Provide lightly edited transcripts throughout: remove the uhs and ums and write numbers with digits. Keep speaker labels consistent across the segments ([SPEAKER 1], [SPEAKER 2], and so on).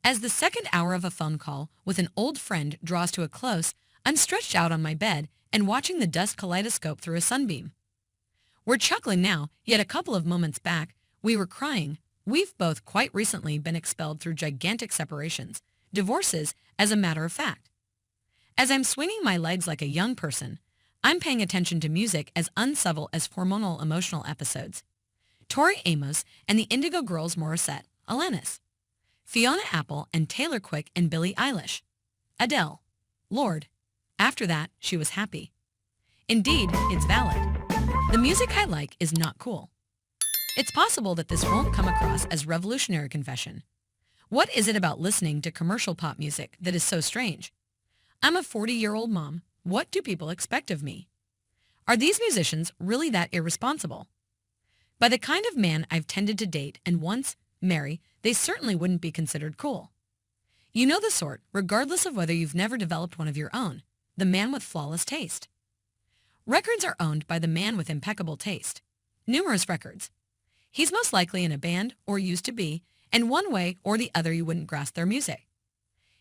[SPEAKER 1] As the second hour of a phone call with an old friend draws to a close, I'm stretched out on my bed and watching the dust kaleidoscope through a sunbeam. We're chuckling now, yet a couple of moments back, we were crying. We've both quite recently been expelled through gigantic separations, divorces, as a matter of fact. As I'm swinging my legs like a young person, I'm paying attention to music as unsubtle as hormonal emotional episodes. Tori Amos and the Indigo Girls Morissette, Alanis. Fiona Apple and Taylor Quick and Billie Eilish. Adele. Lord. After that, she was happy. Indeed, it's valid. The music I like is not cool. It's possible that this won't come across as revolutionary confession. What is it about listening to commercial pop music that is so strange? I'm a 40-year-old mom. What do people expect of me? Are these musicians really that irresponsible? By the kind of man I've tended to date and once marry, they certainly wouldn't be considered cool. You know the sort, regardless of whether you've never developed one of your own, the man with flawless taste. Records are owned by the man with impeccable taste. Numerous records. He's most likely in a band, or used to be, and one way or the other you wouldn't grasp their music.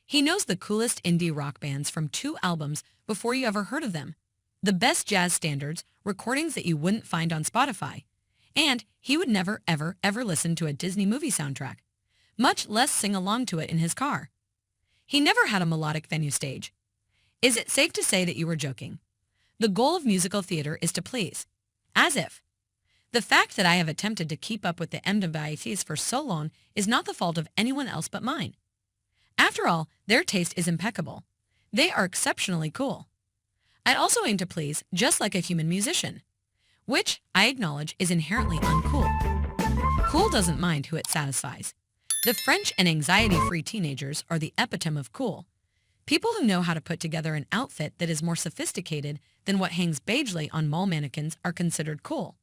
[SPEAKER 1] He knows the coolest indie rock bands from 2 albums before you ever heard of them, the best jazz standards, recordings that you wouldn't find on Spotify, and he would never, ever listen to a Disney movie soundtrack, much less sing along to it in his car. He never had a melodic venue stage. Is it safe to say that you were joking? The goal of musical theater is to please. As if. The fact that I have attempted to keep up with the MWITs for so long is not the fault of anyone else but mine. After all, their taste is impeccable. They are exceptionally cool. I also aim to please just like a human musician, which I acknowledge is inherently uncool. Cool doesn't mind who it satisfies. The French and anxiety-free teenagers are the epitome of cool. People who know how to put together an outfit that is more sophisticated than what hangs beigely on mall mannequins are considered cool.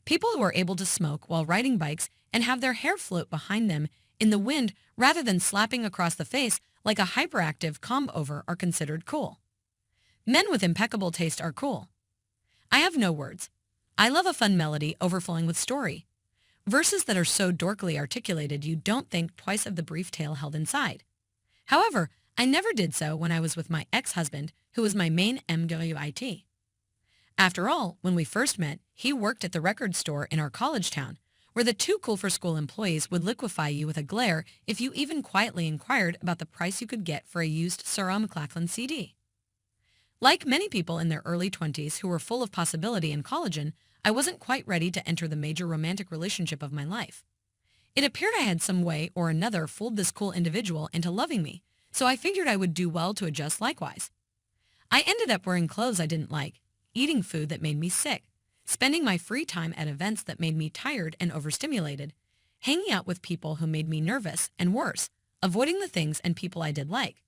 [SPEAKER 1] People who are able to smoke while riding bikes and have their hair float behind them in the wind rather than slapping across the face like a hyperactive comb-over are considered cool. Men with impeccable taste are cool. I have no words. I love a fun melody overflowing with story. Verses that are so dorkily articulated you don't think twice of the brief tale held inside. However, I never did so when I was with my ex-husband, who was my main MWIT. After all, when we first met, he worked at the record store in our college town, where the too cool for school employees would liquefy you with a glare if you even quietly inquired about the price you could get for a used Sarah McLachlan CD. Like many people in their early 20s who were full of possibility and collagen, I wasn't quite ready to enter the major romantic relationship of my life. It appeared I had some way or another fooled this cool individual into loving me, so I figured I would do well to adjust likewise. I ended up wearing clothes I didn't like, eating food that made me sick, spending my free time at events that made me tired and overstimulated, hanging out with people who made me nervous, and worse, avoiding the things and people I did like.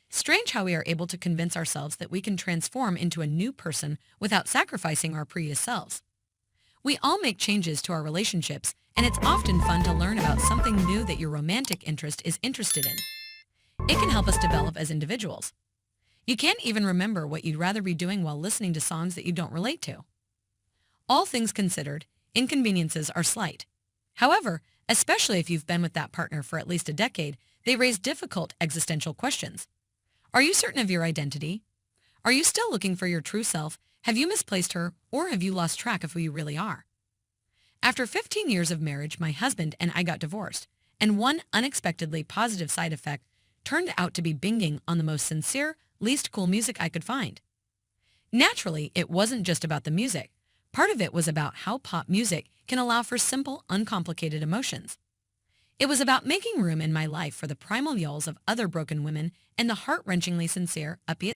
[SPEAKER 1] Strange how we are able to convince ourselves that we can transform into a new person without sacrificing our previous selves. We all make changes to our relationships, and it's often fun to learn about something new that your romantic interest is interested in. It can help us develop as individuals. You can't even remember what you'd rather be doing while listening to songs that you don't relate to. All things considered, inconveniences are slight. However, especially if you've been with that partner for at least a decade, they raise difficult existential questions. Are you certain of your identity? Are you still looking for your true self? Have you misplaced her, or have you lost track of who you really are? After 15 years of marriage, my husband and I got divorced, and one unexpectedly positive side effect turned out to be binging on the most sincere, least cool music I could find. Naturally, it wasn't just about the music. Part of it was about how pop music can allow for simple, uncomplicated emotions. It was about making room in my life for the primal yells of other broken women and the heart-wrenchingly sincere, upbeat